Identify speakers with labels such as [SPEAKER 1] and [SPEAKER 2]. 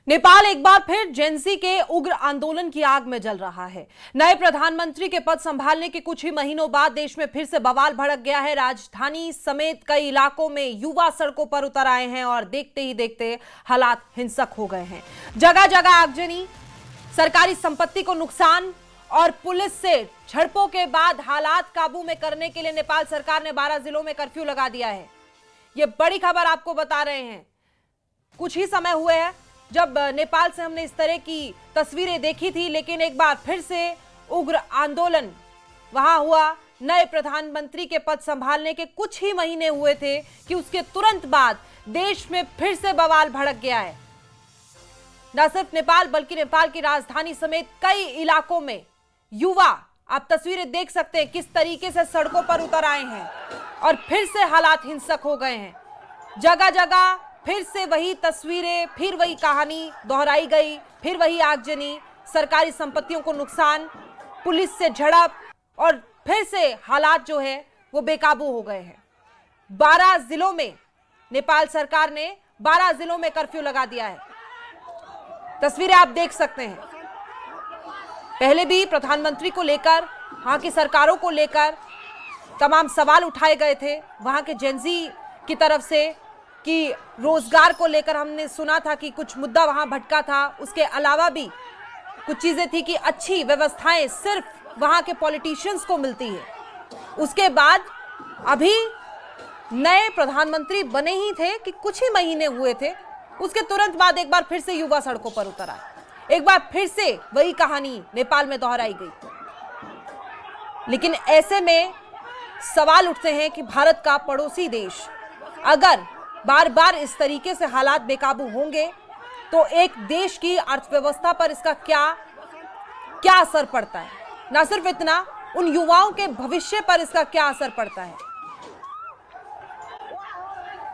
[SPEAKER 1] नेपाल एक बार फिर जेनजी के उग्र आंदोलन की आग में जल रहा है। नए प्रधानमंत्री के पद संभालने के कुछ ही महीनों बाद देश में फिर से बवाल भड़क गया है। राजधानी समेत कई इलाकों में युवा सड़कों पर उतर आए हैं और देखते ही देखते हालात हिंसक हो गए हैं। जगह जगह आगजनी, सरकारी संपत्ति को नुकसान और पुलिस से झड़पों के बाद हालात काबू में करने के लिए नेपाल सरकार ने 12 जिलों में कर्फ्यू लगा दिया है। यह बड़ी खबर आपको बता रहे हैं। कुछ ही समय हुए हैं जब नेपाल से हमने इस तरह की तस्वीरें देखी थी, लेकिन एक बार फिर से उग्र आंदोलन वहां हुआ। नए प्रधानमंत्री के पद संभालने के कुछ ही महीने हुए थे कि उसके तुरंत बाद देश में फिर से बवाल भड़क गया है। न सिर्फ नेपाल बल्कि नेपाल की राजधानी समेत कई इलाकों में युवा, आप तस्वीरें देख सकते हैं किस तरीके से सड़कों पर उतर आए हैं और फिर से हालात हिंसक हो गए हैं। जगह जगह फिर से वही तस्वीरें, फिर वही कहानी दोहराई गई, फिर वही आगजनी, सरकारी संपत्तियों को नुकसान, पुलिस से झड़प और फिर से हालात जो है वो बेकाबू हो गए हैं। 12 जिलों में नेपाल सरकार ने 12 जिलों में कर्फ्यू लगा दिया है। तस्वीरें आप देख सकते हैं। पहले भी प्रधानमंत्री को लेकर, वहां की सरकारों को लेकर तमाम सवाल उठाए गए थे वहां के जेनजी की तरफ से कि रोजगार को लेकर हमने सुना था कि कुछ मुद्दा वहां भटका था। उसके अलावा भी कुछ चीजें थी कि अच्छी व्यवस्थाएं सिर्फ वहां के पॉलिटिशियंस को मिलती है। उसके बाद अभी नए प्रधानमंत्री बने ही थे कि कुछ ही महीने हुए थे, उसके तुरंत बाद एक बार फिर से युवा सड़कों पर उतर आए। एक बार फिर से वही कहानी नेपाल में दोहराई गई। लेकिन ऐसे में सवाल उठते हैं कि भारत का पड़ोसी देश अगर बार बार इस तरीके से हालात बेकाबू होंगे तो एक देश की अर्थव्यवस्था पर इसका क्या असर पड़ता है। ना सिर्फ इतना, उन युवाओं के भविष्य पर इसका क्या असर पड़ता है।